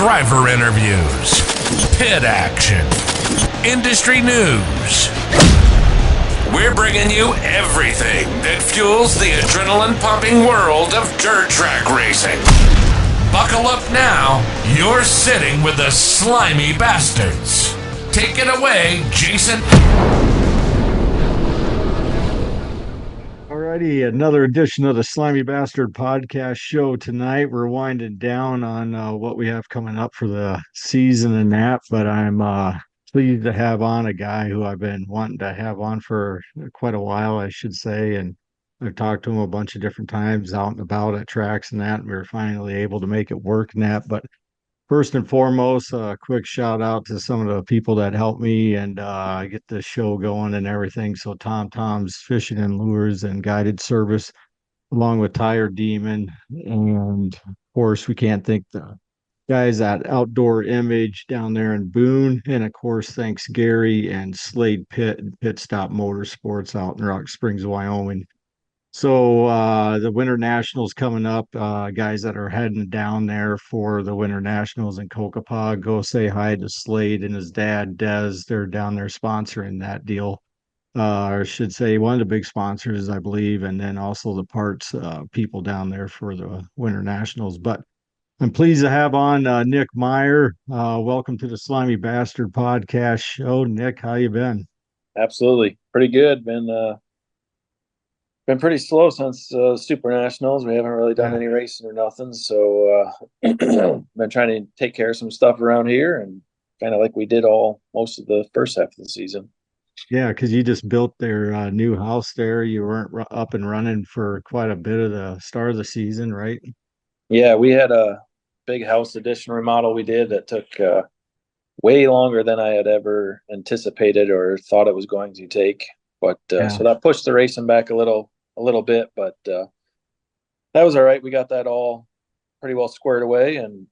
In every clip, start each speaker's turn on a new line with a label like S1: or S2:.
S1: driver interviews, pit action, industry news. We're bringing you everything that fuels the adrenaline-pumping world of dirt track racing. Buckle up now. You're sitting with the Slimy Bastards. Take it away, Jason.
S2: Alrighty, another edition of the Slimy Bastard podcast show tonight. We're winding down on what we have coming up for the season and that, but I'm pleased to have on a guy who I've been wanting to have on for quite a while, I should say, and I've talked to him a bunch of different times out and about at tracks and that, and we were finally able to make it work and that. But first and foremost, a quick shout out to some of the people that helped me and get the show going and everything. So Tom's Fishing and Lures and Guided Service, along with Tire Demon, and of course we can't thank the guys at Outdoor Image down there in Boone, and of course thanks Gary and Slade Pit and Pit Stop Motorsports out in Rock Springs, Wyoming. So the Winter Nationals coming up, guys that are heading down there for the Winter Nationals in Kokopah, go say hi to Slade and his dad, Des. They're down there sponsoring that deal. Or I should say one of the big sponsors, I believe, and then also the parts people down there for the Winter Nationals. But I'm pleased to have on Nick Meyer. Welcome to the Slimy Bastard podcast show. Nick, how you been?
S3: Absolutely. Pretty good. Been pretty slow since Super Nationals. We haven't really done any racing or nothing. So been trying to take care of some stuff around here, and kind of like we did most of the first half of the season.
S2: Yeah, because you just built their new house there. You weren't up and running for quite a bit of the start of the season, right?
S3: Yeah, we had a big house addition remodel we did that took way longer than I had ever anticipated or thought it was going to take. But so that pushed the racing back a little bit, but that was all right. We got that all pretty well squared away, and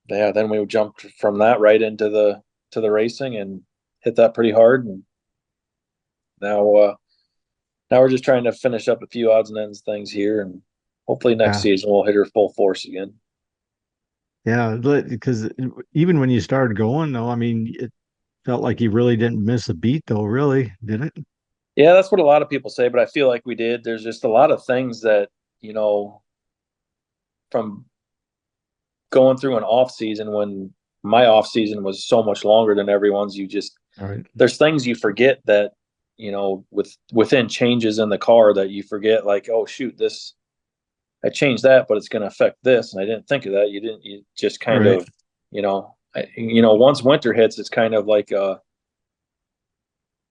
S3: then we jumped from that right into the racing and hit that pretty hard. And now we're just trying to finish up a few odds and ends things here, and hopefully next season we'll hit her full force again.
S2: Yeah, because even when you started going, though, I mean, it felt like you really didn't miss a beat, though, really, did it?
S3: Yeah, that's what a lot of people say, but I feel like we did. There's just a lot of things that, from going through an off season, when my off season was so much longer than everyone's, there's things you forget that, within changes in the car that you forget, like, oh shoot, I changed that, but it's going to affect this. And I didn't think of that. You just kind of, once winter hits, it's kind of like,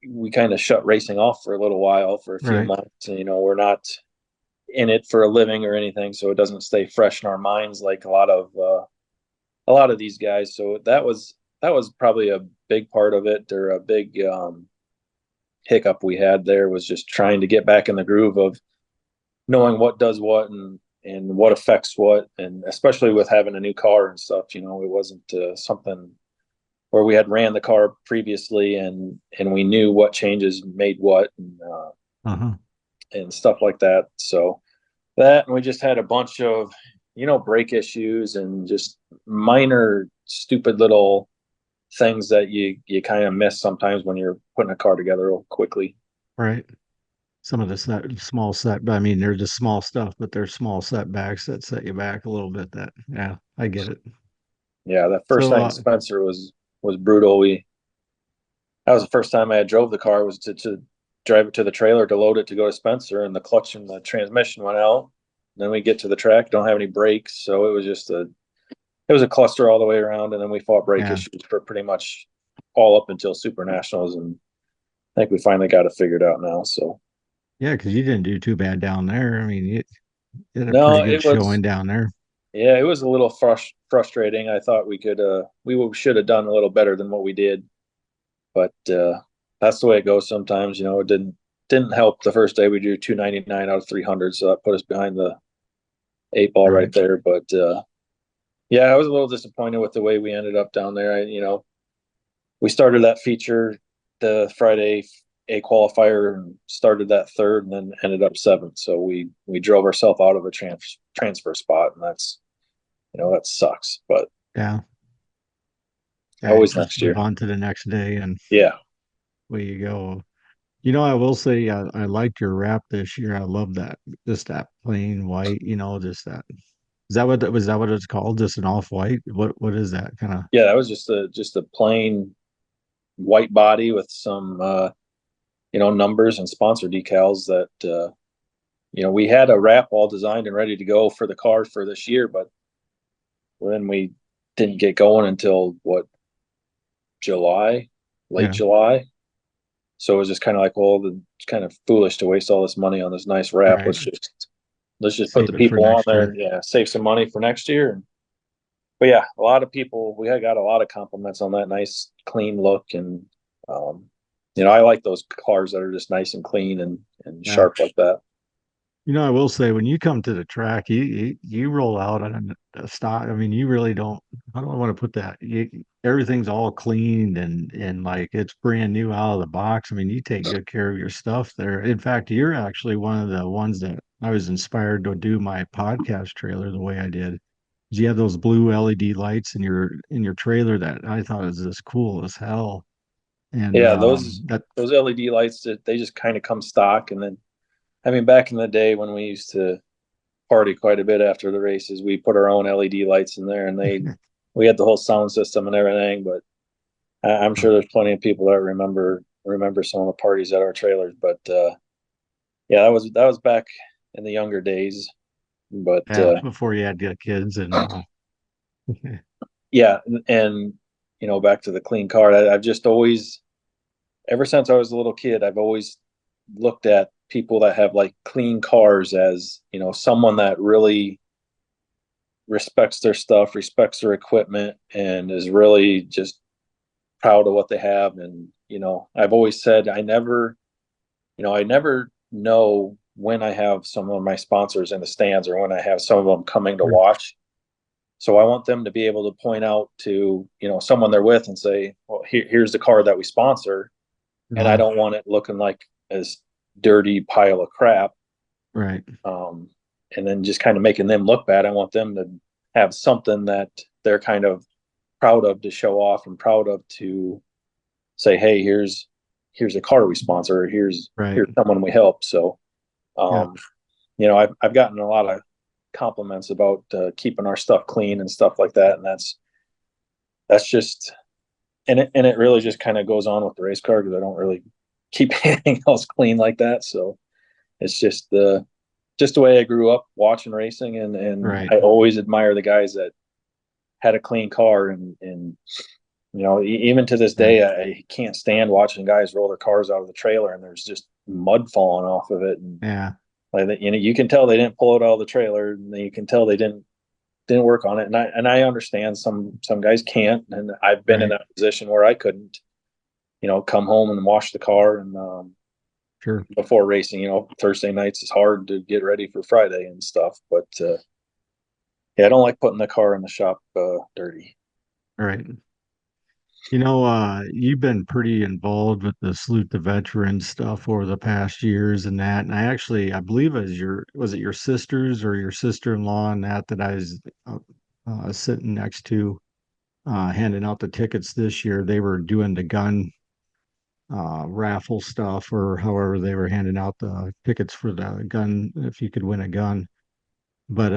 S3: we kind of shut racing off for a little while, for a few months, and we're not in it for a living or anything, so it doesn't stay fresh in our minds like a lot of these guys. So that was probably a big part of it, or a big hiccup we had there, was just trying to get back in the groove of knowing what does what and what affects what, and especially with having a new car and stuff. It wasn't something where we had ran the car previously and we knew what changes made what, and stuff like that. So and we just had a bunch of, brake issues and just minor stupid little things that you kind of miss sometimes when you're putting a car together real quickly.
S2: Right. Some of the small I mean, they're just small stuff, but they're small setbacks that set you back a little bit. I get it.
S3: Yeah. That first night in Spencer was brutal. That was the first time I had drove the car, was to drive it to the trailer to load it to go to Spencer, and the clutch and the transmission went out. And then we get to the track, don't have any brakes, so it was just a cluster all the way around. And then we fought brake issues for pretty much all up until Super Nationals, and I think we finally got it figured out now. So
S2: yeah, because you didn't do too bad down there. I mean, you had a pretty good showing down there.
S3: Yeah, it was a little frustrating. I thought we should have done a little better than what we did, but that's the way it goes sometimes. It didn't help the first day. We drew 299 out of 300, so that put us behind the 8-ball right there. But yeah, I was a little disappointed with the way we ended up down there. We started that feature the Friday A qualifier and started that third, and then ended up seventh. So we drove ourselves out of a transfer spot, and that sucks, but
S2: Yeah.
S3: always
S2: Just
S3: next
S2: move
S3: year.
S2: on to the next day and
S3: Yeah.
S2: way you go. I will say I liked your wrap this year. I love that. Just that plain white, just that. Was that what it's called? Just an off white? What is that kind of?
S3: Yeah, that was just a plain white body with some numbers and sponsor decals that we had a wrap all designed and ready to go for the car for this year, but then we didn't get going until what, July, late
S2: Yeah,
S3: July. So it was just kind of like, well, it's kind of foolish to waste all this money on this nice wrap.
S2: right.
S3: Let's just put the
S2: Save it for
S3: people on
S2: next
S3: there
S2: year.
S3: and save some money for next year. But yeah, a lot of people, we had got a lot of compliments on that nice clean look. And I like those cars that are just nice and clean and
S2: Yeah.
S3: sharp like that.
S2: I will say when you come to the track, you roll out on a stock. I mean, you really don't. I don't want to put that. Everything's all cleaned and like it's brand new out of the box. I mean, you take good care of your stuff there. In fact, you're actually one of the ones that I was inspired to do my podcast trailer the way I did. You have those blue LED lights in your trailer that I thought was just cool as hell. And
S3: Yeah, those
S2: that
S3: those LED lights, that they just kind of come stock. And then, I mean, back in the day when we used to party quite a bit after the races, we put our own LED lights in there, and we had the whole sound system and everything. But I'm sure there's plenty of people that remember some of the parties at our trailers. But yeah, that was back in the younger days. But
S2: yeah, before you had to get kids and
S3: yeah, and back to the clean car. I've just always, ever since I was a little kid, I've always looked at people that have like clean cars as someone that really respects their stuff, respects their equipment, and is really just proud of what they have. And I've always said I never know when I have some of my sponsors in the stands or when I have some of them coming to watch. So I want them to be able to point out to someone they're with and say, well, here's the car that we sponsor. And I don't want it looking like this dirty pile of crap.
S2: right.
S3: And then just kind of making them look bad. I want them to have something that they're kind of proud of to show off and proud of to say, hey, here's a car we sponsor, or here's
S2: Right.
S3: someone we help. So
S2: Yeah.
S3: I've gotten a lot of compliments about keeping our stuff clean and stuff like that. And that's just, and it really just kind of goes on with the race car, because I don't really keep anything else clean like that. So it's just the way I grew up watching racing, and
S2: Right.
S3: I always admire the guys that had a clean car. And even to this day, I can't stand watching guys roll their cars out of the trailer and there's just mud falling off of it. And
S2: Yeah.
S3: like you can tell they didn't pull it out of the trailer, and you can tell they didn't work on it. And I understand some guys can't, and I've been in
S2: Right.
S3: that position where I couldn't, come home and wash the car. And
S2: Sure.
S3: before racing, Thursday nights is hard to get ready for Friday and stuff. But yeah, I don't like putting the car in the shop dirty.
S2: All right. You've been pretty involved with the Salute the Veterans stuff over the past years and that. And I believe was it your sisters or your sister-in-law and that I was sitting next to handing out the tickets this year. They were doing the gun raffle stuff or however they were handing out the tickets for the gun if you could win a gun. But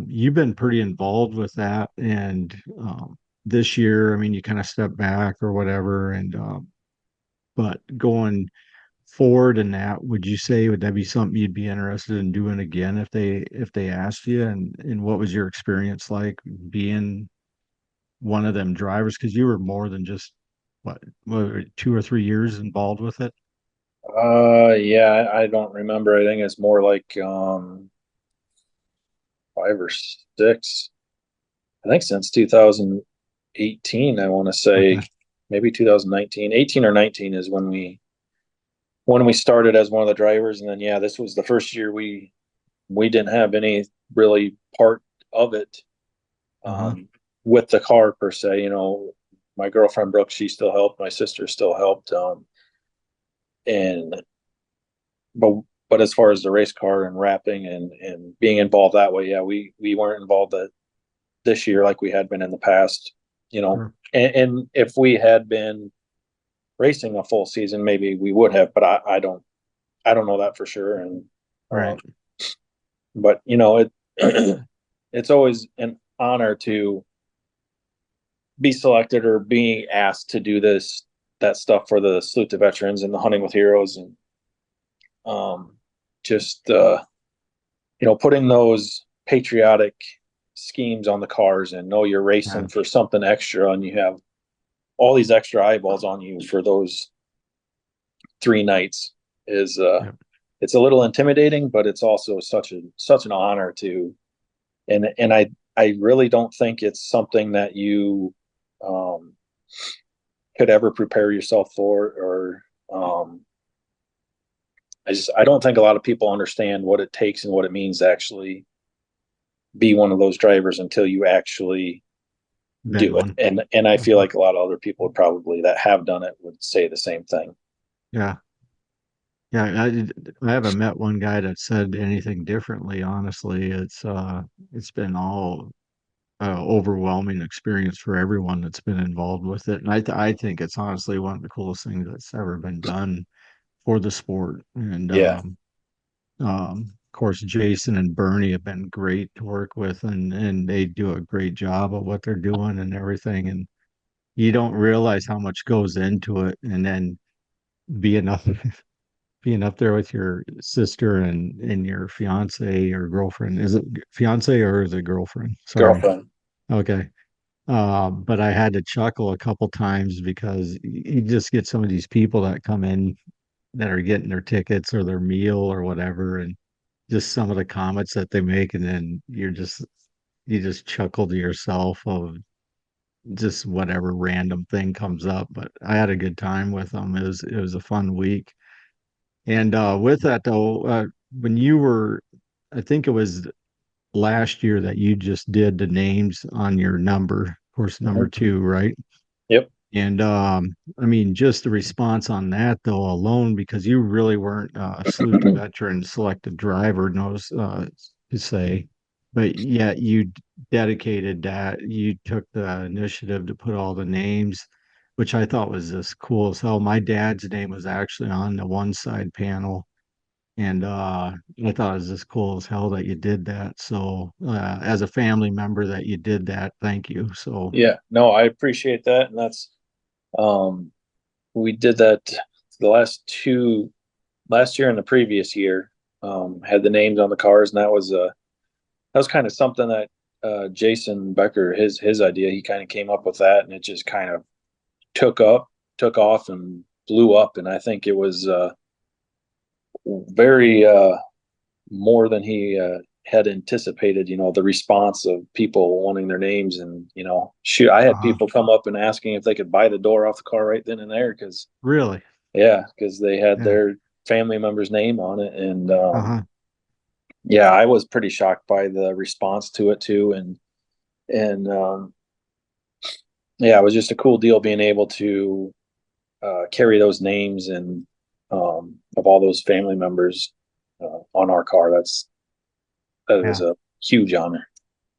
S2: you've been pretty involved with that, and this year, I mean, you kind of step back or whatever, and but going forward in that, would that be something you'd be interested in doing again if they asked you? And what was your experience like being one of them drivers? Because you were more than just what 2 or 3 years involved with it.
S3: Yeah, I don't remember. I think it's more like 5 or 6. I think since 2018, I want to say,
S2: Okay.
S3: maybe 2019, 18 or 19 is when we started as one of the drivers. And then yeah, this was the first year we didn't have any really part of it
S2: Uh-huh.
S3: with the car per se. My girlfriend Brooke, she still helped. My sister still helped. And but as far as the race car and wrapping and being involved that way, yeah, we weren't involved this year like we had been in the past,
S2: Sure.
S3: and if we had been racing a full season, maybe we would have, but I don't know that for sure. And
S2: Right.
S3: but it it's always an honor to be selected or being asked to do that stuff for the Salute to Veterans and the Hunting with Heroes, and just putting those patriotic schemes on the cars, and know you're racing
S2: Yeah.
S3: for something extra, and you have all these extra eyeballs on you for those 3 nights is
S2: Yeah.
S3: it's a little intimidating, but it's also such an honor to, and I really don't think it's something that you could ever prepare yourself for, or I don't think a lot of people understand what it takes and what it means to actually be one of those drivers until you actually
S2: Been
S3: do it.
S2: one.
S3: And I feel like a lot of other people would probably that have done it would say the same thing.
S2: Yeah. Yeah. I haven't met one guy that said anything differently, honestly. It's been all overwhelming experience for everyone that's been involved with it. And I think it's honestly one of the coolest things that's ever been done for the sport. And
S3: Yeah.
S2: of course, Jason and Bernie have been great to work with, and they do a great job of what they're doing and everything. And you don't realize how much goes into it. And then being up being up there with your sister and your fiance or girlfriend. Is it fiance or is it girlfriend? Sorry.
S3: Girlfriend.
S2: Okay. But I had to chuckle a couple times because you just get some of these people that come in that are getting their tickets or their meal or whatever, and just some of the comments that they make, and then you just chuckle to yourself of just whatever random thing comes up. But I had a good time with them. It was a fun week. And with that though, when you were, I think it was last year that you just did the names on your number, of course, number
S3: Mm-hmm.
S2: 2, right?
S3: Yep.
S2: And I mean, just the response on that though alone, because you really weren't a salute to veteran selected driver, knows to say, but yet you dedicated that. You took the initiative to put all the names, which I thought was just cool as hell. My dad's name was actually on the one side panel, and I thought it was just cool as hell that you did that. So as a family member that you did that, thank you. So
S3: Yeah. No, I appreciate that, and that's um we did that the last year and the previous year, had the names on the cars, and that was kind of something that Jason Becker, his idea. He kind of came up with that, and it just kind of took off and blew up. And I think it was very more than he had anticipated. The response of people wanting their names, and shoot, I had
S2: uh,
S3: people come up and asking if they could buy the door off the car right then and there, because
S2: really,
S3: because they had
S2: yeah,
S3: their family member's name on it. And
S2: uh-huh,
S3: yeah, I was pretty shocked by the response to it too. And yeah, it was just a cool deal being able to carry those names and of all those family members on our car. That was
S2: yeah.
S3: a huge honor.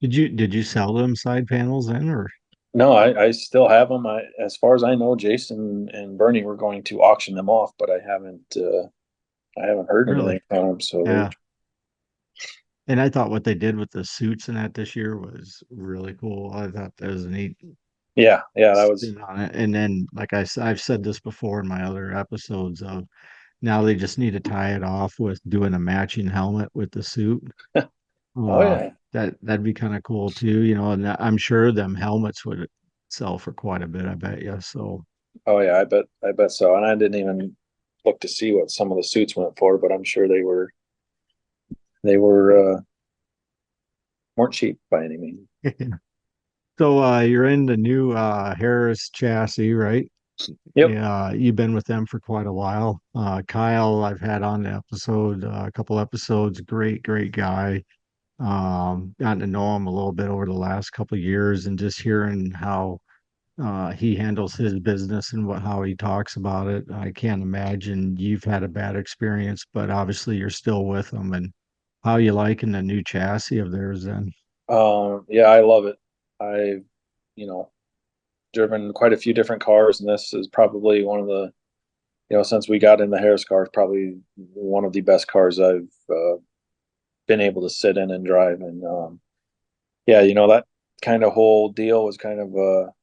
S2: Did you sell them side panels then, or
S3: No, I still have them. As far as I know, Jason and Bernie were going to auction them off, but I haven't heard
S2: really?
S3: anything from them. So
S2: Yeah. And I thought what they did with the suits and that this year was really cool. I thought that was a neat
S3: yeah, that was
S2: spin on it. And then, like I've said this before in my other episodes of now they just need to tie it off with doing a matching helmet with the suit.
S3: oh yeah,
S2: That'd be kind of cool too, and I'm sure them helmets would sell for quite a bit, I bet you. So
S3: oh yeah, I bet so. And I didn't even look to see what some of the suits went for, but I'm sure they weren't cheap by any means.
S2: so you're in the new Harris chassis, right?
S3: Yep.
S2: Yeah, you've been with them for quite a while. Kyle, I've had on the episode, a couple episodes. Great guy. Gotten to know him a little bit over the last couple of years, and just hearing how he handles his business and how he talks about it. I can't imagine you've had a bad experience, but obviously you're still with them. And how you liking the new chassis of theirs then?
S3: Yeah, I love it. I've, driven quite a few different cars, and this is probably one of the, since we got in the Harris cars, probably one of the best cars I've been able to sit in and drive. And yeah, that kind of whole deal was kind of a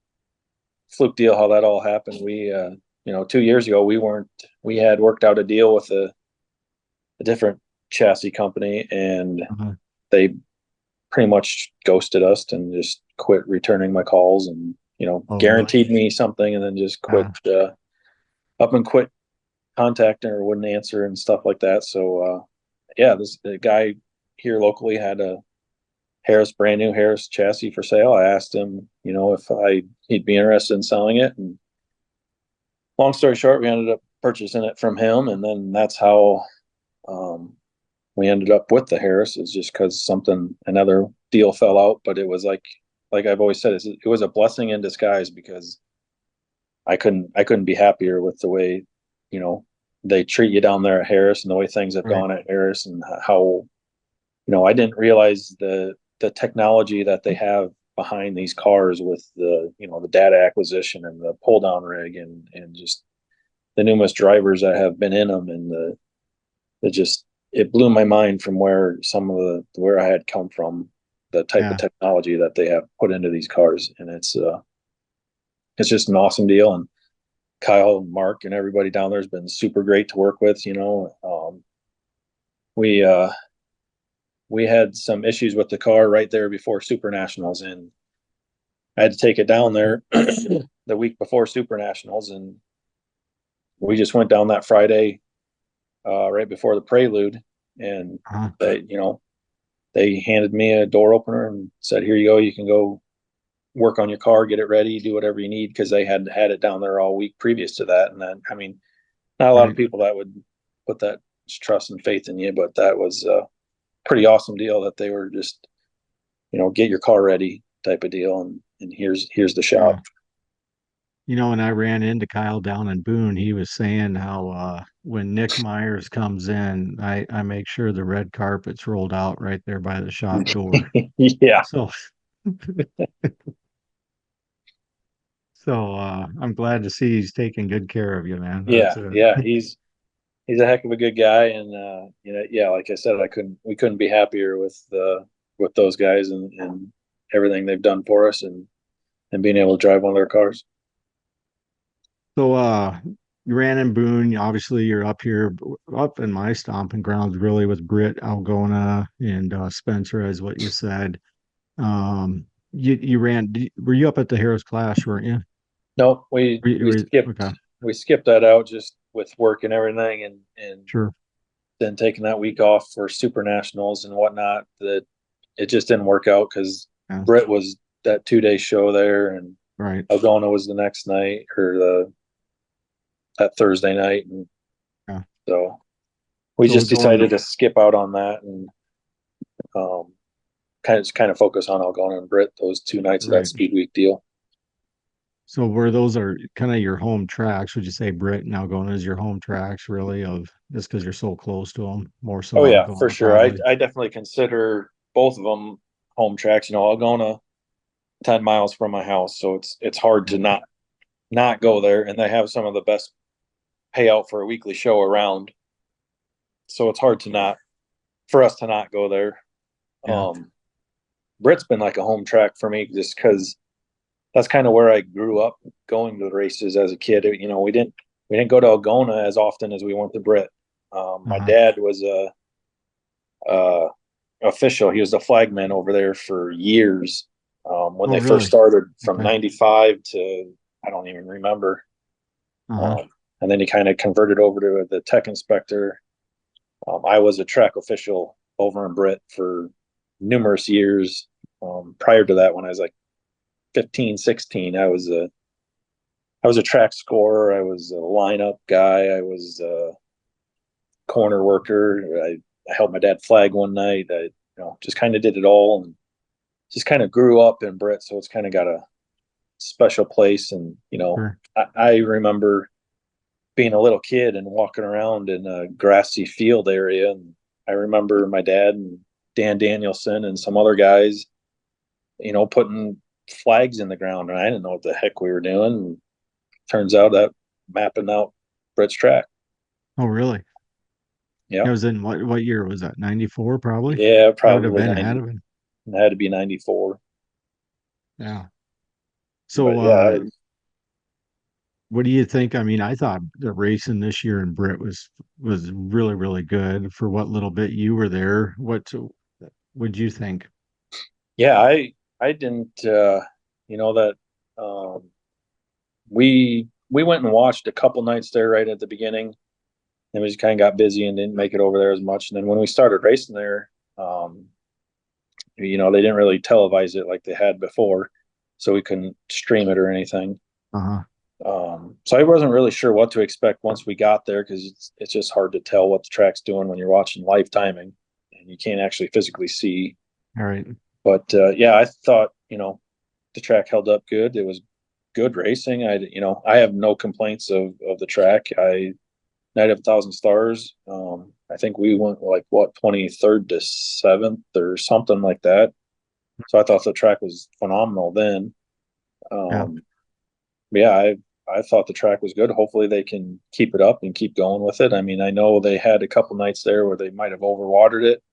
S3: fluke deal how that all happened. We 2 years ago we had worked out a deal with a different chassis company, and they pretty much ghosted us and just quit returning my calls, and guaranteed me something and then just quit up and quit contacting or wouldn't answer and stuff like that. So yeah, the guy here locally had a brand new Harris chassis for sale. I asked him, if he'd be interested in selling it, and long story short, we ended up purchasing it from him, and then that's how we ended up with the Harris. Is just because another deal fell out, but it was like I've always said, it was a blessing in disguise, because I couldn't be happier with the way, they treat you down there at Harris, and the way things have gone at Harris, and how, I didn't realize the technology that they have behind these cars with the, the data acquisition and the pull down rig, and just the numerous drivers that have been in them, and it blew my mind from where I had come from, the type of technology that they have put into these cars. And it's just an awesome deal. And Kyle and Mark and everybody down there has been super great to work with. We had some issues with the car right there before Super Nationals, and I had to take it down there the week before Super Nationals, and we just went down that Friday right before the prelude, and they handed me a door opener and said, "Here you go. You can go work on your car, get it ready, do whatever you need," because they had had it down there all week previous to that. And then, not a lot of people that would put that trust and faith in you, but that was a pretty awesome deal that they were just, get your car ready type of deal, and here's the shop.
S2: When I ran into Kyle down in Boone, he was saying how when Nick Myers comes in, I make sure the red carpet's rolled out right there by the shop door.
S3: Yeah.
S2: So I'm glad to see he's taking good care of you, man.
S3: Yeah. He's a heck of a good guy, and like I said, we couldn't be happier with those guys and everything they've done for us, and being able to drive one of their cars.
S2: So you ran in Boone. Obviously, you're up here, up in my stomping grounds, really, with Britt, Algona, and Spencer, as what you said. You ran. Were you up at the Harris Clash, weren't you?
S3: No, we skipped that out just with work and everything, and
S2: sure.
S3: Then taking that week off for Super Nationals and whatnot. That it just didn't work out, because Britt was that 2-day show there, and Algona was the next night, or that Thursday night, and so we just decided to skip out on that, and kind of focus on Algona and Britt those 2 nights of that Speed Week deal.
S2: So where those are kind of your home tracks, would you say Britt and Algona is your home tracks, really, of just because you're so close to them, more so?
S3: Oh yeah, for sure. I definitely consider both of them home tracks. Algona, 10 miles from my house, so it's hard to not go there, and they have some of the best payout for a weekly show around, so it's hard for us to not go there. Britt's been like a home track for me, just because that's kind of where I grew up going to the races as a kid. We didn't go to Algona as often as we went to Britt. My dad was a official. He was the flagman over there for years, when they first started, from 95 to, I don't even remember. And then he kind of converted over to the tech inspector. I was a track official over in Britt for numerous years. Prior to that, when I was like 15, 16, I was a track scorer. I was a lineup guy. I was a corner worker. I helped my dad flag one night. I just kind of did it all, and just kind of grew up in Britt, so it's kind of got a special place. And I remember being a little kid and walking around in a grassy field area, and I remember my dad and Dan Danielson and some other guys, putting flags in the ground, and I didn't know what the heck we were doing. And turns out that mapping out Britt's track.
S2: Oh, really?
S3: Yeah.
S2: It was in what year was that? 94 probably?
S3: Yeah,
S2: That would have
S3: probably
S2: been ahead
S3: 90.
S2: of it.
S3: It had to be 94.
S2: Yeah. So
S3: But yeah,
S2: what do you think? I mean, I thought the racing this year in Britt was really, really good for what little bit you were there. What'd you think?
S3: yeah, I didn't that um we went and watched a couple nights there right at the beginning, and we just kind of got busy and didn't make it over there as much. And then when we started racing there, they didn't really televise it like they had before, so we couldn't stream it or anything.
S2: Uh-huh.
S3: So I wasn't really sure what to expect once we got there, because it's just hard to tell what the track's doing when you're watching live timing and you can't actually physically see.
S2: All right.
S3: But yeah, I thought the track held up good. It was good racing. I have no complaints of the track. Night of 1,000 Stars. I think we went like 23rd to 7th or something like that. So I thought the track was phenomenal then.
S2: Yeah.
S3: Yeah, I thought the track was good. Hopefully they can keep it up and keep going with it. I mean, I know they had a couple nights there where they might have overwatered it,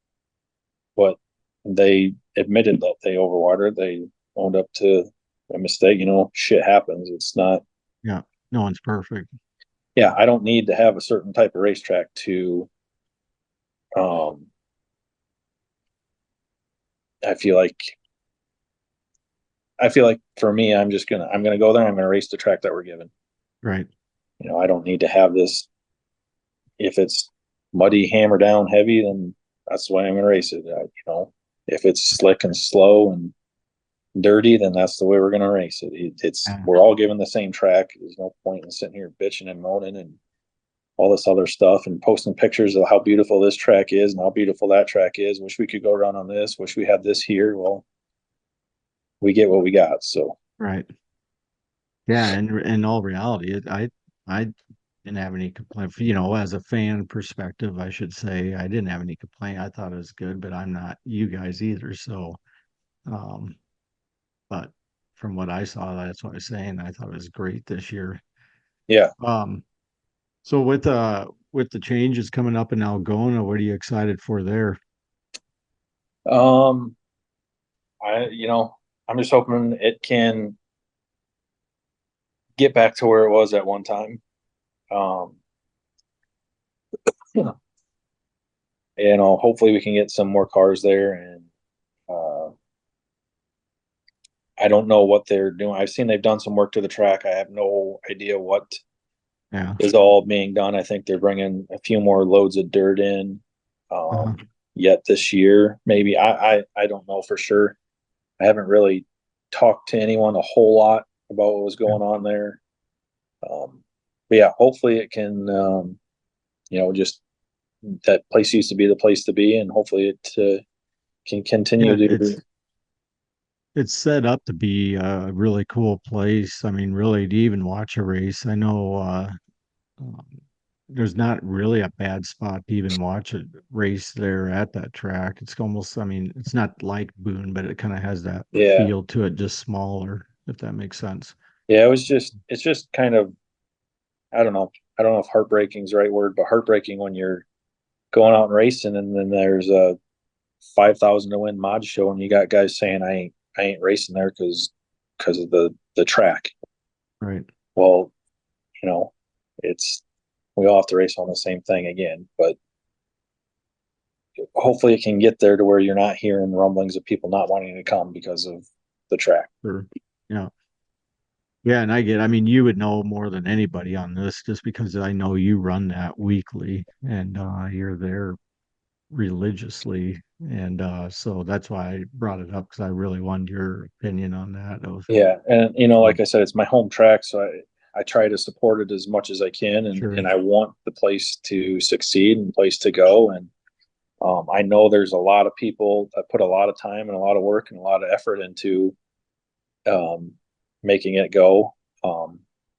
S3: but they admitted that they overwatered. They owned up to a mistake. Shit happens. It's not.
S2: Yeah. No one's perfect.
S3: Yeah, I don't need to have a certain type of racetrack to. Um, I feel like for me, I'm gonna go there. I'm gonna race the track that we're given.
S2: Right.
S3: I don't need to have this. If it's muddy, hammer down, heavy, then that's the way I'm gonna race it. If it's slick and slow and dirty, then that's the way we're gonna race it.
S2: Yeah.
S3: We're all given the same track. There's no point in sitting here bitching and moaning and all this other stuff and posting pictures of how beautiful this track is and how beautiful that track is. Wish we could go run on this. Wish we had this here. Well, we get what we got. So
S2: Right. Yeah, and in all reality, I didn't have any complaint. As a fan perspective, I should say I didn't have any complaint. I thought it was good, but I'm not you guys either. So, um, but from what I saw, that's what I was saying. I thought it was great this year.
S3: yeah,
S2: Um, so with the changes coming up in Algona, what are you excited for there?
S3: um, I'm just hoping it can get back to where it was at one time. Um, hopefully we can get some more cars there. And I don't know what they're doing. I've seen they've done some work to the track. I have no idea what
S2: Yeah.
S3: is all being done. I think they're bringing a few more loads of dirt in
S2: Uh-huh.
S3: yet this year. Maybe I don't know for sure. I haven't really talked to anyone a whole lot about what was going on there. But yeah, hopefully it can, just that place used to be the place to be, and hopefully it can continue
S2: Yeah,
S3: to.
S2: it's set up to be a really cool place. I mean, really to even watch a race. I know um, there's not really a bad spot to even watch a race there at that track. It's almost, I mean, it's not like Boone, but it kind of has that
S3: Yeah,
S2: feel to it, just smaller, if that makes sense.
S3: yeah. It's just kind of, I don't know. I don't know if heartbreaking is the right word, but heartbreaking when you're going out and racing, and then there's a 5,000 to win mod show, and you got guys saying I ain't racing there because of the track.
S2: Right.
S3: Well, it's we all have to race on the same thing again, but hopefully it can get there to where you're not hearing rumblings of people not wanting to come because of the track.
S2: Sure. Yeah. Yeah, and I mean, you would know more than anybody on this just because I know you run that weekly and you're there religiously. And so that's why I brought it up because I really wanted your opinion on that.
S3: Yeah, and
S2: Um,
S3: like I said, it's my home track, so I try to support it as much as I can, and
S2: sure.
S3: I want the place to succeed and place to go. And I know there's a lot of people that put a lot of time and a lot of work and a lot of effort into um, making it go.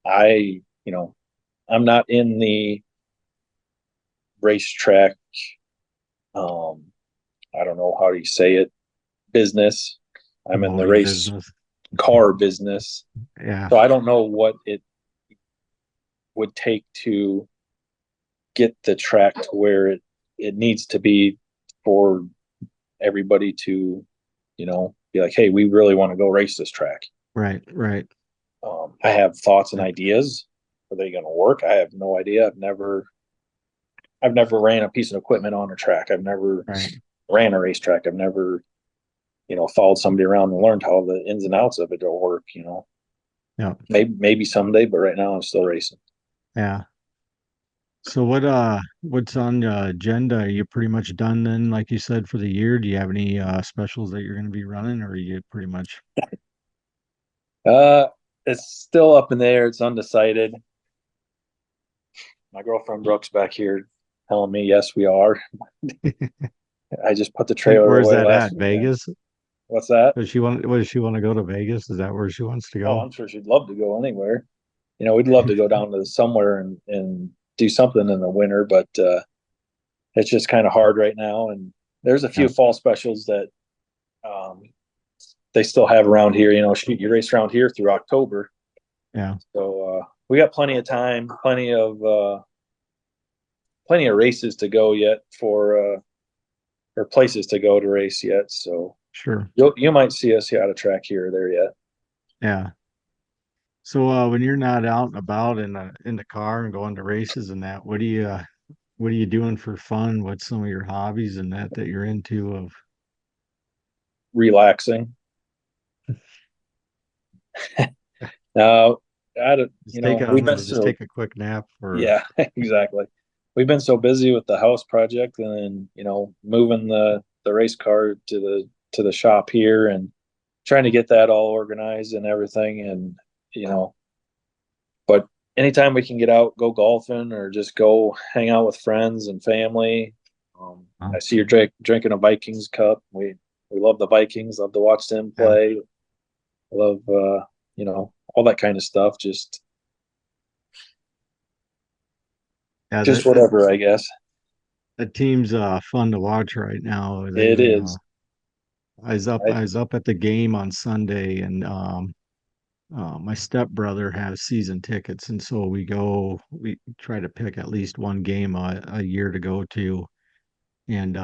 S3: I, I'm not in the racetrack. I don't know how you say it, business. I'm in the
S2: Promoting
S3: race.
S2: business.
S3: car business.
S2: Yeah.
S3: So I don't know what it would take to get the track to where it needs to be for everybody to, be like, hey, we really want to go race this track.
S2: Right.
S3: I have thoughts and ideas. Are they going to work? I have no idea. I've never ran a piece of equipment on a track. I've never ran a racetrack. I've never, followed somebody around and learned how the ins and outs of it will work.
S2: Yeah.
S3: Maybe someday, but right now I'm still racing.
S2: Yeah. So what's on the agenda? Are you pretty much done then, like you said, for the year? Do you have any specials that you're going to be running, or are you pretty much?
S3: It's still up in the air. It's undecided. My girlfriend Brooks back here telling me, yes, we are. I just put the trailer
S2: Where's
S3: away
S2: that
S3: last
S2: at?
S3: weekend.
S2: Vegas?
S3: What's that?
S2: Does she want to go to Vegas? Is that where she wants to
S3: Oh,
S2: go?
S3: I'm sure she'd love to go anywhere. We'd love to go down to somewhere and do something in the winter, but it's just kind of hard right now. And there's a few fall specials that they still have around here. You race around here through October.
S2: Yeah.
S3: So we got plenty of time, plenty of races to go yet or places to go to race yet. So
S2: Sure.
S3: you might see us out of track here or there yet.
S2: Yeah. So when you're not out and about in the car and going to races and that, what are you doing for fun? What's some of your hobbies and that you're into of
S3: Relaxing. Now, we've been
S2: just take a quick nap or
S3: yeah, exactly. We've been so busy with the house project and moving the race car to the shop here and trying to get that all organized and everything. And but anytime we can get out, go golfing or just go hang out with friends and family. I see you're drinking a Vikings cup. We love the Vikings. Love to watch them play. Love all that kind of stuff. Just whatever, I guess.
S2: That team's fun to watch right now.
S3: It is.
S2: I was up at the game on Sunday, and my stepbrother has season tickets, and so we try to pick at least one game a year to go to, and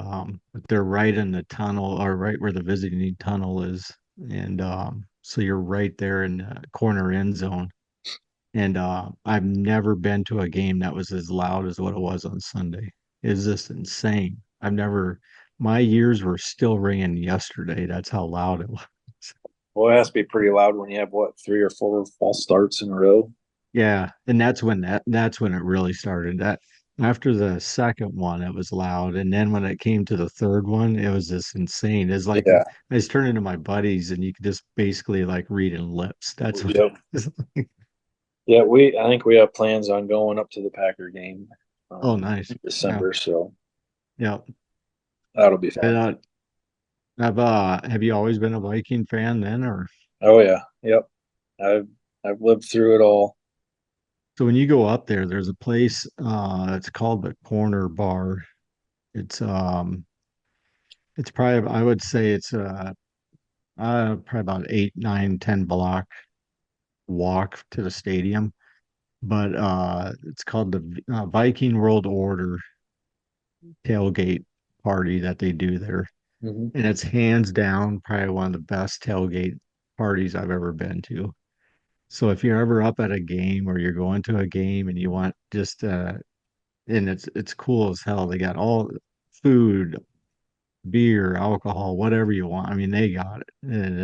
S2: they're right in the tunnel or right where the visiting tunnel is, and so you're right there in the corner end zone. And I've never been to a game that was as loud as what it was on Sunday. It's just insane. My ears were still ringing yesterday. That's how loud it was.
S3: Well, it has to be pretty loud when you have 3 or 4 false starts in a row.
S2: Yeah, and that's when it really started. That after the second one, it was loud, and then when it came to the third one, it was just insane. It's like
S3: Yeah.
S2: I was turning to my buddies, and you could just basically like reading lips. That's what
S3: Yep. Yeah, I think we have plans on going up to the Packer game.
S2: Oh, nice.
S3: In December, so
S2: Yeah.
S3: that'll be fun.
S2: Have you always been a Viking fan then, or?
S3: Oh yeah, yep. I've lived through it all.
S2: So when you go up there, there's a place, it's called the Corner Bar. It's probably, I would say it's probably about 8, 9, 10 block walk to the stadium. But it's called the Viking World Order tailgate party that they do there.
S3: Mm-hmm.
S2: And it's hands down probably one of the best tailgate parties I've ever been to. So if you're ever up at a game or you're going to a game and you want just and it's cool as hell. They got all food, beer, alcohol, whatever you want. I mean, they got it. And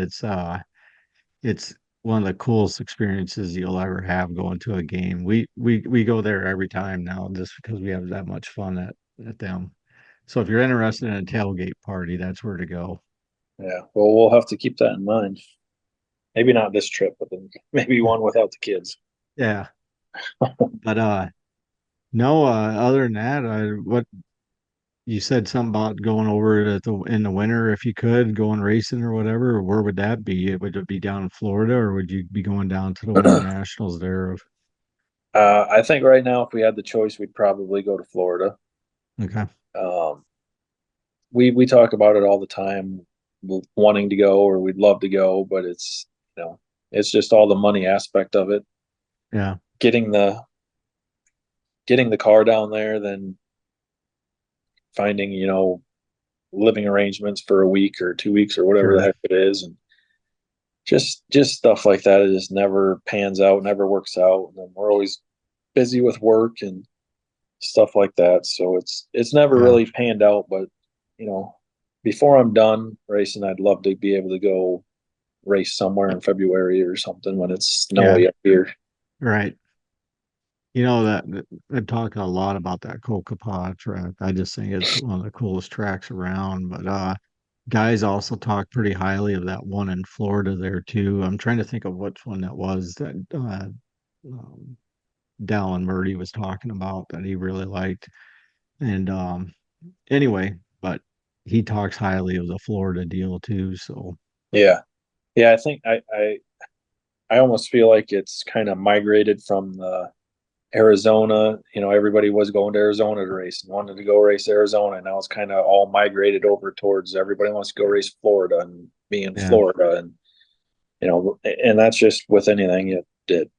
S2: it's one of the coolest experiences you'll ever have going to a game. We go there every time now just because we have that much fun at them. So if you're interested in a tailgate party, that's where to go.
S3: Yeah, well, we'll have to keep that in mind. Maybe not this trip, but then maybe one without the kids.
S2: Yeah. But no, other than that, what you said something about going over in the winter if you could, going racing or whatever. Where would that be? Would it be down in Florida or would you be going down to the Winter Nationals there?
S3: I think right now, if we had the choice, we'd probably go to Florida.
S2: Okay.
S3: We talk about it all the time, wanting to go or we'd love to go, but it's it's just all the money aspect of it.
S2: Yeah.
S3: Getting the car down there, then finding, living arrangements for a week or 2 weeks or whatever the heck it is. And just stuff like that. It just never pans out, never works out. And then we're always busy with work and stuff like that. So it's never really panned out, but before I'm done racing, I'd love to be able to go race somewhere in February or something when it's snowy up here.
S2: Right. That I've talked a lot about that Kokopah track. I just think it's one of the coolest tracks around. But guys also talk pretty highly of that one in Florida there too. I'm trying to think of which one that was that Dallin Murdy was talking about that he really liked. And anyway, but he talks highly of the Florida deal too. So
S3: yeah, I think I almost feel like it's kind of migrated from the Arizona. Everybody was going to Arizona to race and wanted to go race Arizona. And now it's kind of all migrated over towards everybody wants to go race Florida and be in Florida. And, and that's just with anything it did,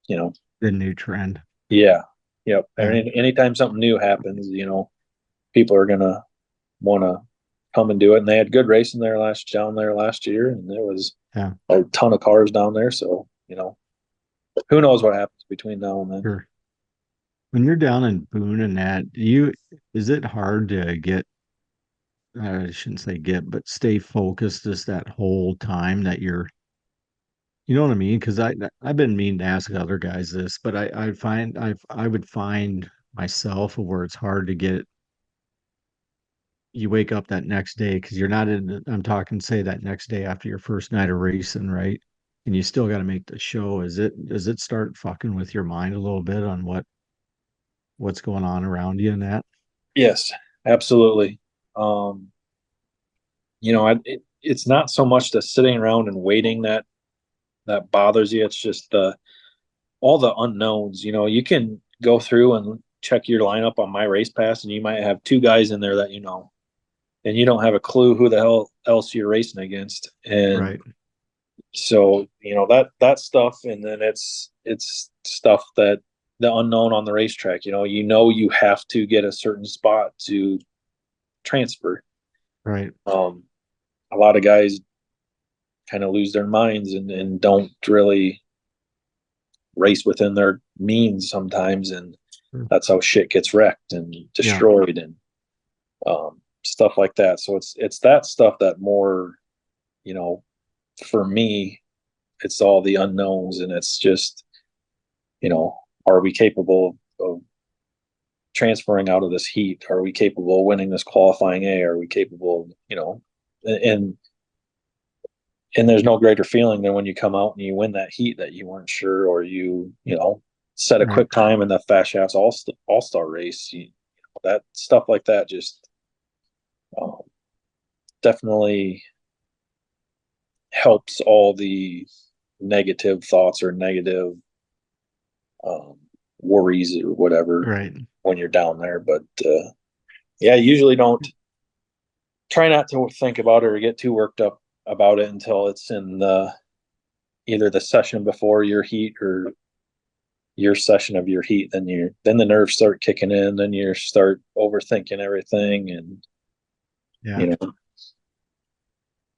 S2: the new trend.
S3: Yeah. Yep. Yeah. I mean, anytime something new happens, people are going to want to come and do it. And they had good racing down there last year. And there was a ton of cars down there. So, who knows what happens between now and then.
S2: Sure. When you're down in Boone and that, is it hard to get, I shouldn't say but stay focused just that whole time that you know what I mean? Because I've been meaning to ask other guys this, but I would find myself where it's hard to get. You wake up that next day because you're not in. I'm talking, say that next day after your first night of racing, right? And you still got to make the show. Does it start fucking with your mind a little bit on what's going on around you and that?
S3: Yes, absolutely. It's not so much the sitting around and waiting that bothers you. It's just all the unknowns. You can go through and check your lineup on My Race Pass, and you might have 2 guys in there that and you don't have a clue who the hell else you're racing against. And
S2: right.
S3: So that stuff, and then it's stuff that the unknown on the racetrack. You have to get a certain spot to transfer.
S2: Right.
S3: A lot of guys kind of lose their minds and don't really race within their means sometimes, and that's how shit gets wrecked and destroyed and stuff like that. So it's that stuff that more, for me, it's all the unknowns, and it's just, are we capable of transferring out of this heat? Are we capable of winning this qualifying A? Are we capable of, and there's no greater feeling than when you come out and you win that heat that you weren't sure, or you set a quick time in the Fast Shafts all-star race. That stuff like that just definitely helps all the negative thoughts or negative worries or whatever when you're down there. But usually don't try not to think about it or get too worked up about it until it's in either the session before your heat or your session of your heat. Then the nerves start kicking in, then you start overthinking everything, and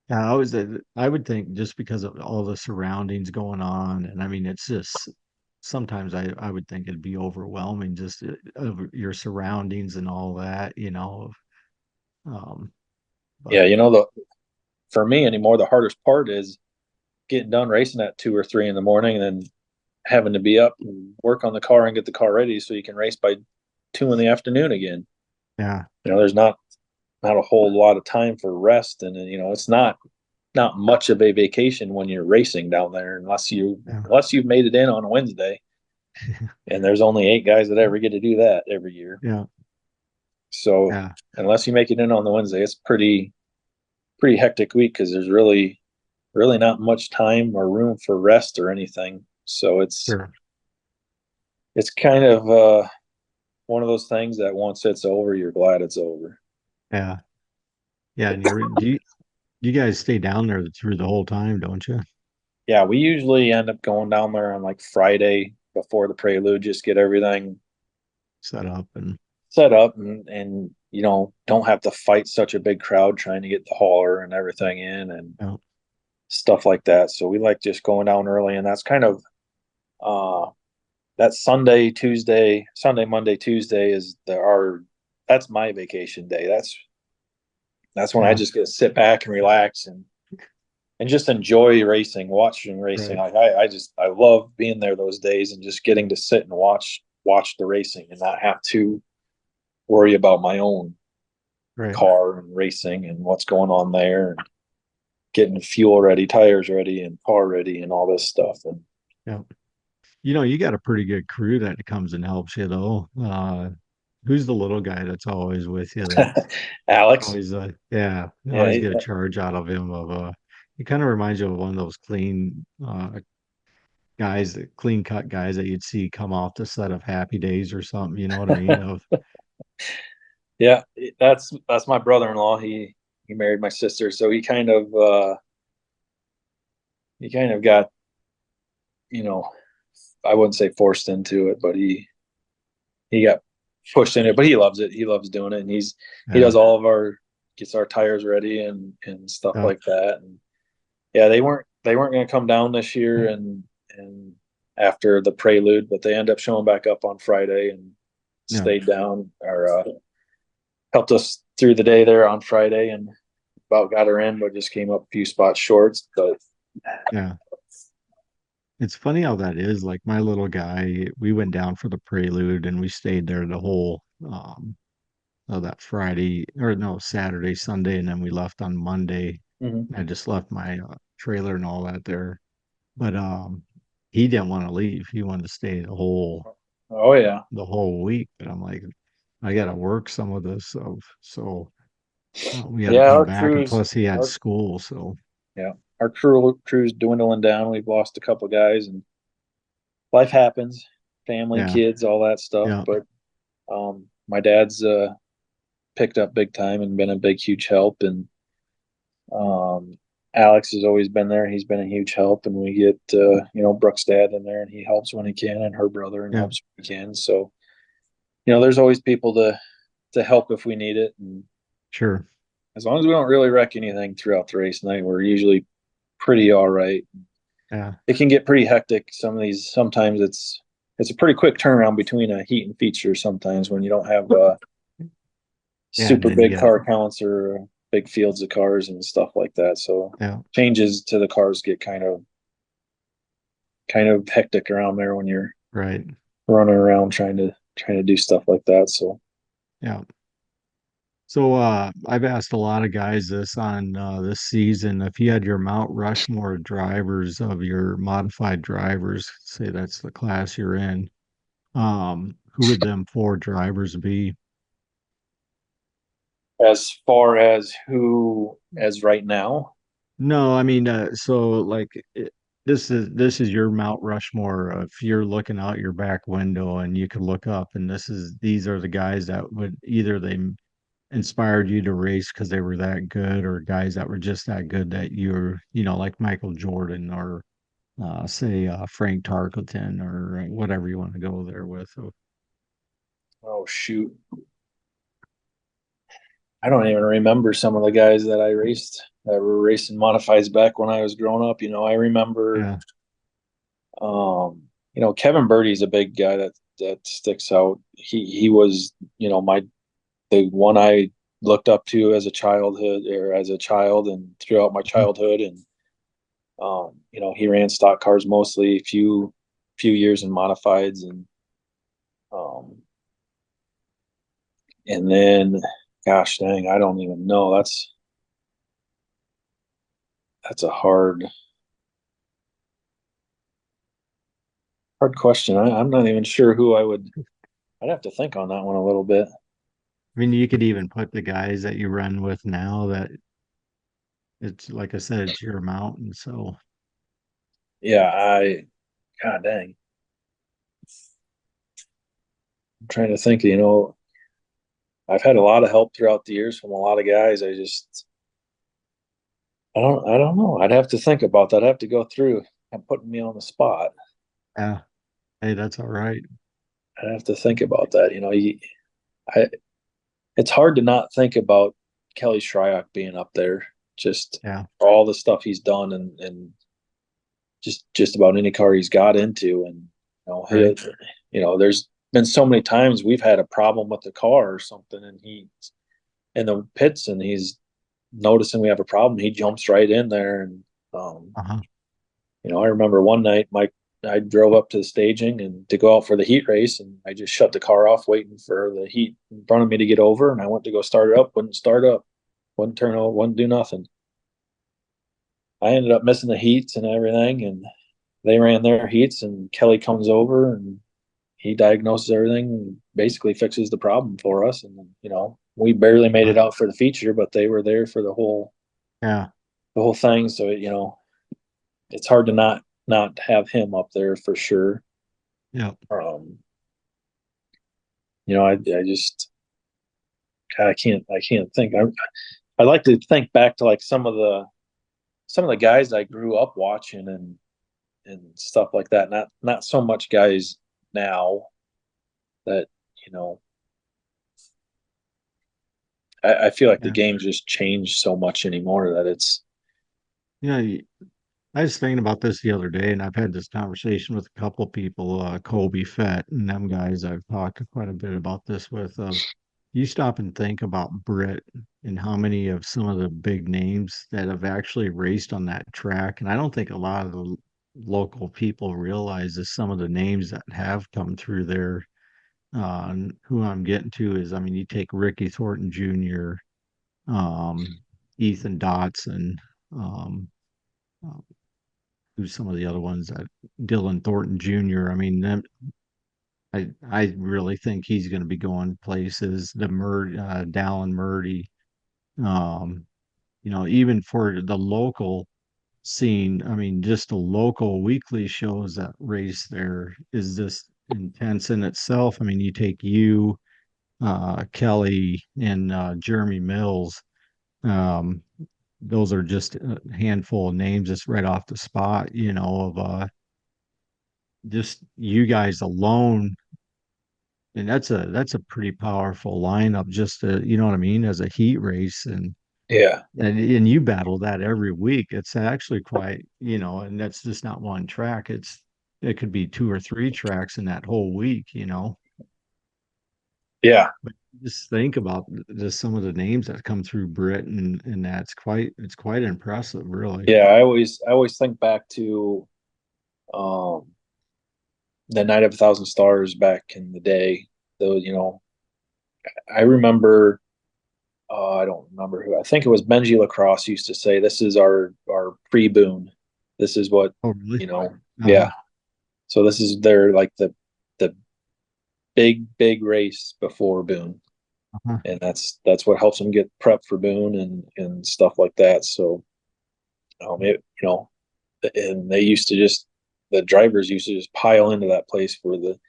S2: I would think just because of all the surroundings going on, and I mean, it's just sometimes I would think it'd be overwhelming just of your surroundings and all that,
S3: for me anymore, the hardest part is getting done racing at 2 or 3 in the morning, and then having to be up and work on the car and get the car ready so you can race by 2 in the afternoon again.
S2: Yeah.
S3: There's not a whole lot of time for rest, and it's not much of a vacation when you're racing down there unless you've made it in on a Wednesday. And there's only 8 guys that ever get to do that every year.
S2: Yeah.
S3: So unless you make it in on the Wednesday, it's pretty hectic week, because there's really not much time or room for rest or anything. So it's kind of one of those things that once it's over, you're glad it's over.
S2: Yeah. And you guys stay down there through the whole time, don't you?
S3: Yeah, we usually end up going down there on like Friday before the prelude, just get everything
S2: set up and
S3: and don't have to fight such a big crowd trying to get the hauler and everything in and
S2: yeah.
S3: stuff like that. So we like just going down early, and that's kind of uh that Sunday, Monday, Tuesday is our that's my vacation day. That's when I
S2: Yeah,
S3: just get to sit back and relax and just enjoy racing, watching racing.
S2: right,
S3: I love being there those days and just getting to sit and watch the racing and not have to worry about my own
S2: right.
S3: car and racing and what's going on there and getting fuel ready, tires ready, and car ready, and all this stuff. And
S2: Yeah. You got a pretty good crew that comes and helps you though. Who's the little guy that's always with you that
S3: Alex,
S2: always yeah, you
S3: yeah,
S2: always get a charge out of him of he kind of reminds you of one of those clean cut guys that you'd see come off the set of Happy Days or something, you know what I mean? Of
S3: yeah, that's my brother-in-law. He married my sister, so he kind of got, you know, I wouldn't say forced into it, but he got pushed in it. But he loves it. He loves doing it, and he
S2: yeah,
S3: does all of our gets our tires ready and stuff
S2: yeah,
S3: like that. And yeah, they weren't going to come down this year, and after the prelude, but they end up showing back up on Friday and
S2: yeah,
S3: stayed down or helped us through the day there on Friday and about got her in, but just came up a few spots short. But
S2: yeah. It's funny how that is. Like my little guy, we went down for the prelude and we stayed there the whole that Friday or no Saturday, Sunday, and then we left on Monday.
S3: mhm.
S2: I just left my trailer and all that there. But he didn't want to leave. He wanted to stay
S3: Oh yeah,
S2: the whole week. But I'm like, I got to work some of this, so we had to
S3: yeah,
S2: come back. And plus, he had
S3: our
S2: school, so
S3: yeah, our crew's dwindling down. We've lost a couple guys, and life happens, family,
S2: yeah,
S3: kids, all that stuff.
S2: yeah,
S3: But my dad's picked up big time and been a big, huge help. And um, Alex has always been there. He's been a huge help, and we get Brooke's dad in there, and he helps when he can, and her brother and
S2: yeah,
S3: helps when he can. So there's always people to help if we need it, and
S2: sure,
S3: as long as we don't really wreck anything throughout the race night, we're usually pretty all right.
S2: yeah,
S3: It can get pretty hectic. Sometimes it's a pretty quick turnaround between a heat and feature. Sometimes when you don't have
S2: yeah. And
S3: super
S2: then you
S3: big
S2: get
S3: car counts or big fields of cars and stuff like that. So
S2: yeah,
S3: changes to the cars get kind of hectic around there when you're
S2: right,
S3: running around trying to do stuff like that. So
S2: yeah. So I've asked a lot of guys this on this season. If you had your Mount Rushmore drivers of your modified drivers, say that's the class you're in, who would them four drivers be?
S3: as far as who as right now,
S2: No, I mean, so like this is your Mount Rushmore. If you're looking out your back window and you could look up, and these are the guys that would either they inspired you to race because they were that good, or guys that were just that good that like Michael Jordan or say Frank Tarkleton or whatever you want to go there with. So,
S3: oh shoot, I don't even remember some of the guys that I raced that were racing modifieds back when I was growing up. I remember,
S2: yeah,
S3: Kevin Birdie's a big guy that sticks out. He was, the one I looked up to as a child and throughout my
S2: mhm,
S3: childhood. And he ran stock cars mostly, few years in modifieds, um, and then, gosh dang, I don't even know. That's a hard question. I'm not even sure who I would. I'd have to think on that one a little bit.
S2: I mean, you could even put the guys that you run with now that it's like I said, it's your mountain. So,
S3: Yeah, God dang, I'm trying to think. I've had a lot of help throughout the years from a lot of guys. I don't know. I'd have to think about that. I'd have to go through and putting me on the spot.
S2: Yeah. Hey, that's all right.
S3: I'd have to think about that. I, it's hard to not think about Kelly Shryock being up there, just
S2: Yeah.
S3: for all the stuff he's done and just about any car he's got into. And
S2: Right.
S3: there's been so many times we've had a problem with the car or something, and he's in the pits and he's noticing we have a problem. He jumps right in there, and um,
S2: Uh-huh.
S3: I remember one night, I drove up to the staging and to go out for the heat race, and I just shut the car off, waiting for the heat in front of me to get over. And I went to go start it up, wouldn't start up, wouldn't turn over, wouldn't do nothing. I ended up missing the heats and everything, and they ran their heats. And Kelly comes over and he diagnoses everything, and basically fixes the problem for us. And we barely made it out for the feature, but they were there for
S2: Yeah.
S3: the whole thing. So it's hard to not have him up there for sure.
S2: Yeah.
S3: Um, I just I can't think. I like to think back to like some of the guys I grew up watching and stuff like that. Not so much guys now that you know. I feel like the
S2: Yeah.
S3: game's just changed so much anymore that it's
S2: Yeah. I was thinking about this the other day, and I've had this conversation with a couple people, Kobe Fett and them guys I've talked quite a bit about this with. You stop and think about Britt and how many of some of the big names that have actually raced on that track. And I don't think a lot of the local people realize is some of the names that have come through there. And who I'm getting to is, I mean, you take Ricky Thornton Jr., um, Ethan Dotson, um, uh, who's some of the other ones that Dylan Thornton Jr. I mean, I really think he's going to be going places. Dallin Murdy, um, even for the local scene. I mean, just the local weekly shows that race there is just intense in itself. I mean, you take Kelly, and Jeremy Mills. Um, those are just a handful of names just right off the spot, of just you guys alone. And that's a pretty powerful lineup, just to, you know what I mean, as a heat race.
S3: yeah,
S2: And you battle that every week. It's actually quite, and that's just not one track. It could be two or three tracks in that whole week.
S3: yeah,
S2: But just think about just some of the names that come through Britain, and it's quite impressive, really.
S3: yeah. I always think back to um the Night of a Thousand Stars back in the day. Though I remember. I don't remember who. I think it was Benji Lacrosse used to say, "This is our pre Boone. This is what
S2: Oh, really? Uh-huh.
S3: Yeah. So this is their like the big race before Boone,
S2: Uh-huh.
S3: and that's what helps them get prep for Boone and stuff like that. So it and they used to just the drivers used to just pile into that place for the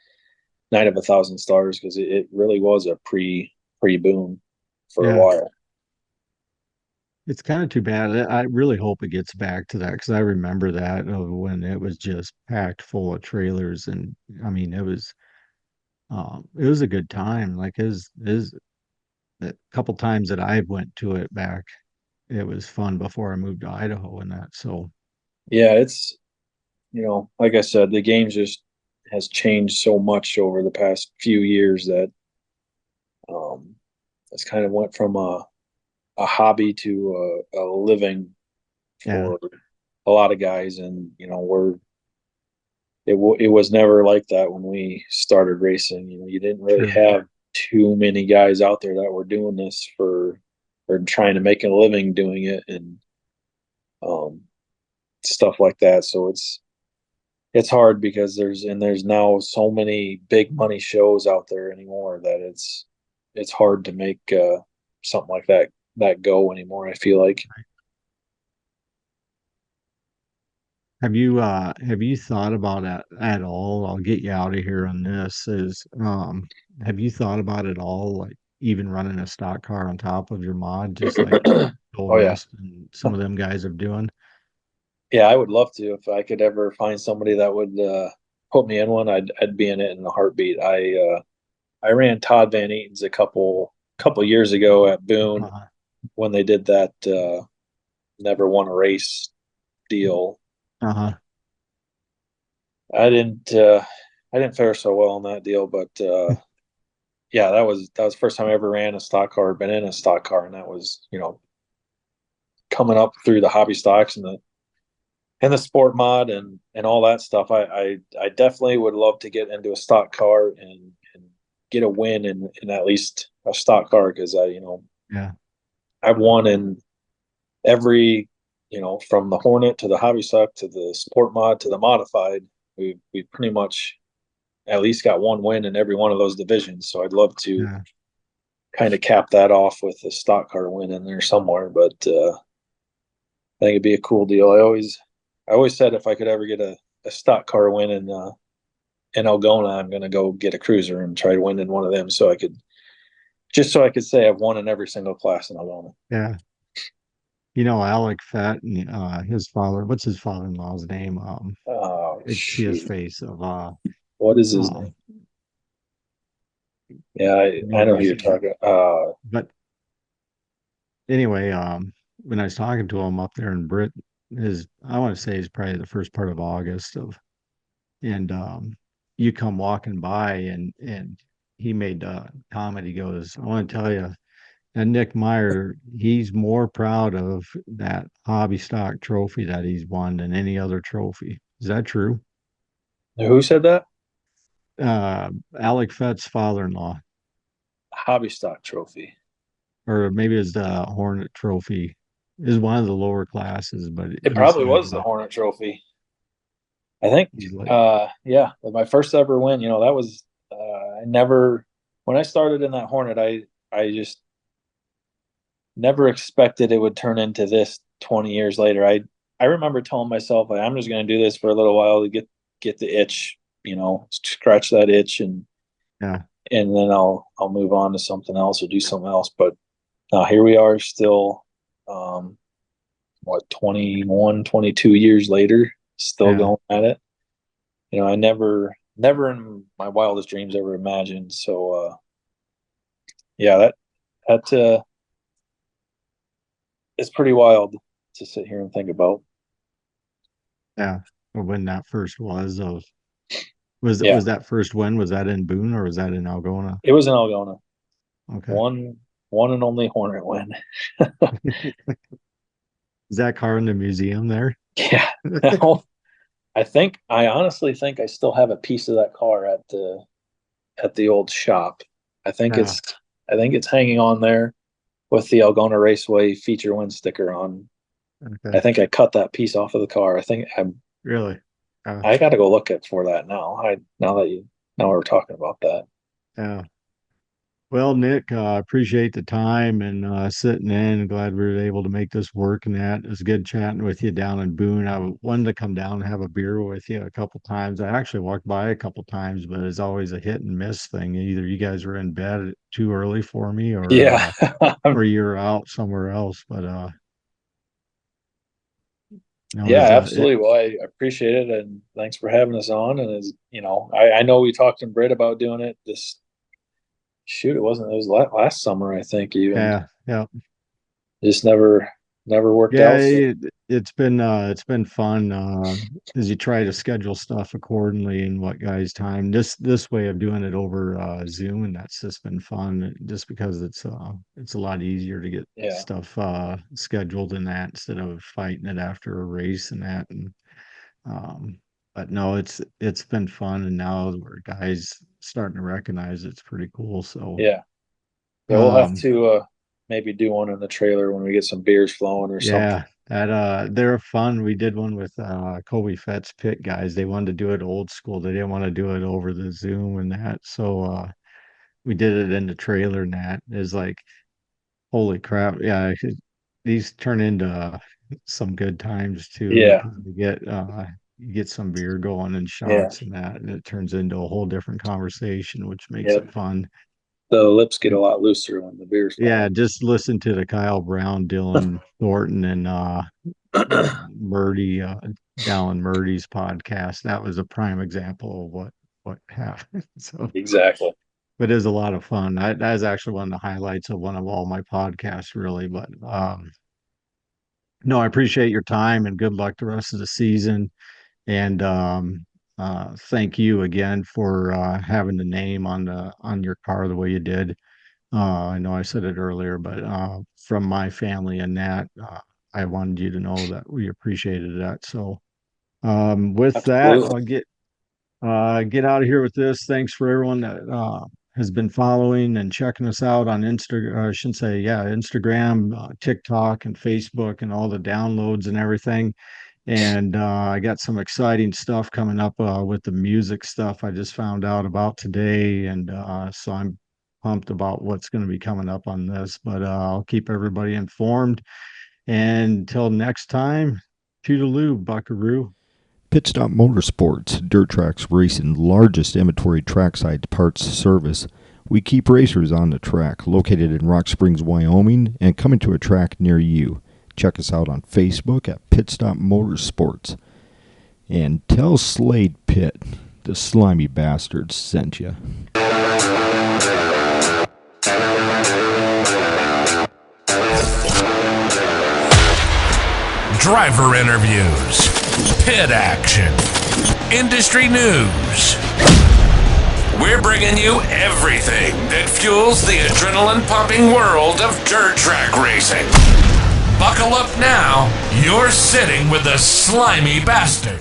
S3: Night of a Thousand Stars because it really was a pre Boone for a
S2: Yeah.
S3: while.
S2: It's kind of too bad. I really hope it gets back to that because I remember that of when it was just packed full of trailers, and I mean it was a good time. Like is a couple times that I went to it back, it was fun before I moved to Idaho and that. So
S3: Yeah, it's like I said, the game just has changed so much over the past few years that um, it's kind of went from a hobby to a living
S2: yeah,
S3: for a lot of guys, and it was never like that when we started racing. You didn't really
S2: true.
S3: have too many guys out there that were doing this for trying to make a living doing it and um, stuff like that. So it's hard because there's now so many big money shows out there anymore that it's hard to make something like that go anymore. I feel like.
S2: Have you thought about it at all? I'll get you out of here on this. Have you thought about it all, like even running a stock car on top of your mod, just like Ole
S3: Oh yeah.
S2: Miss and some of them guys are doing.
S3: Yeah, I would love to. If I could ever find somebody that would put me in one, I'd be in it in a heartbeat. I ran Todd Van Eaton's a couple years ago at Boone
S2: Uh-huh.
S3: when they did that never won a race deal.
S2: Uh-huh.
S3: I didn't I didn't fare so well on that deal, but yeah, that was the first time I ever ran a stock car, been in a stock car, and that was, coming up through the hobby stocks and the sport mod and all that stuff. I definitely would love to get into a stock car and get a win in at least a stock car, because
S2: Yeah.
S3: I've won in every, from the Hornet to the hobby stock to the sport mod to the modified. We pretty much at least got one win in every one of those divisions. So I'd love to
S2: Yeah.
S3: kind of cap that off with a stock car win in there somewhere. But I think it'd be a cool deal. I always said if I could ever get a stock car win in Algona, I'm gonna go get a cruiser and try to win in one of them, so I could say I've won in every single class in Algona.
S2: Yeah. Alec Fett and his father, what's his father-in-law's name?
S3: Oh
S2: I see his
S3: shoot,
S2: face of
S3: what is his
S2: um
S3: name? Yeah, I know who you're talking.
S2: but anyway, when I was talking to him up there in Brit, I want to say it's probably the first part of August and you come walking by and he made a comment. He goes, I want to tell you, and Nick Meyer, he's more proud of that hobby stock trophy that he's won than any other trophy. Is that true?
S3: Who said that?
S2: Alec Fett's father-in-law,
S3: Hobby stock trophy.
S2: or maybe it's the Hornet trophy, is one of the lower classes, but
S3: It
S2: he
S3: probably
S2: said
S3: was the Hornet trophy. I think,
S2: he's like,
S3: yeah, my first ever win. That was I never when I started in that Hornet, I just never expected it would turn into this 20 years later. I remember telling myself, like, I'm just going to do this for a little while to get the itch, scratch that itch,
S2: yeah,
S3: and then I'll move on to something else or do something else. But now here we are, still, what, 21, 22 years later, still
S2: yeah,
S3: going at it. I never in my wildest dreams ever imagined. So yeah, that is pretty wild to sit here and think about.
S2: yeah. Or when that first was of
S3: Yeah,
S2: was that first win? Was that in Boone or was that in Algona?
S3: it was in Algona.
S2: Okay.
S3: One and only Hornet win.
S2: Is that car in the museum there?
S3: Yeah. I honestly think I still have a piece of that car at the old shop. I think
S2: Yeah.
S3: it's I think it's hanging on there with the Algona Raceway feature win sticker on. I
S2: Okay.
S3: think I cut that piece off of the car. I think
S2: Really?
S3: I got to go look at for that now. Now we're talking about that.
S2: Yeah. Well, Nick, appreciate the time and sitting in. Glad we were able to make this work and that. It was good chatting with you down in Boone. I wanted to come down and have a beer with you a couple times. I actually walked by a couple times, but it's always a hit and miss thing. Either you guys were in bed too early for me
S3: Yeah.
S2: or you're out somewhere else. But
S3: Yeah,
S2: it,
S3: absolutely. Well, I appreciate it, and thanks for having us on. And I know we talked in Brit about doing it. It was last summer, I think. Even
S2: yeah, yeah.
S3: just never worked
S2: Yeah,
S3: out. So
S2: it's been fun as you try to schedule stuff accordingly and what guys time. This way of doing it over Zoom, and that's just been fun just because it's a lot easier to get
S3: yeah,
S2: stuff scheduled in that instead of fighting it after a race and that and um but no, it's been fun and now where guys starting to recognize it's pretty cool. So
S3: yeah, yeah. We'll have
S2: um
S3: to maybe do one in the trailer when we get some beers flowing or something.
S2: yeah, that they're fun. We did one with Kobe Fett's pit guys. They wanted to do it old school. They didn't want to do it over the Zoom and that. So we did it in the trailer and that is like holy crap. Yeah, these turn into some good times too
S3: Yeah,
S2: because you get some beer going and
S3: yeah,
S2: shots and that and it turns into a whole different conversation, which makes
S3: yeah.
S2: it fun.
S3: The lips get a lot looser when the beer's
S2: Yeah, just listen to the Kyle Brown, Dylan Thornton, and Murdy, Dallin Murdy's podcast. That was a prime example of what happened. So
S3: exactly.
S2: but it is a lot of fun. That is actually one of the highlights of one of all my podcasts, really. But no, I appreciate your time and good luck the rest of the season. And thank you again for having the name on your car the way you did. I know I said it earlier, but from my family and that, I wanted you to know that we appreciated that. So with that,
S3: Absolutely.
S2: I'll get out of here with this. Thanks for everyone that has been following and checking us out on Instagram. I shouldn't say, yeah, Instagram, TikTok, and Facebook, and all the downloads and everything. And I got some exciting stuff coming up with the music stuff I just found out about today. And so I'm pumped about what's going to be coming up on this, but I'll keep everybody informed. And until next time, toodaloo, buckaroo.
S4: Pit Stop Motorsports, Dirt Tracks Racing, largest inventory trackside parts service. We keep racers on the track, located in Rock Springs, Wyoming, and coming to a track near you. Check us out on Facebook at Pit Stop Motorsports. And tell Slade Pitt the slimy bastards sent you.
S1: Driver interviews, pit action, industry news. We're bringing you everything that fuels the adrenaline-pumping world of dirt track racing. Buckle up now. You're sitting with the slimy bastard.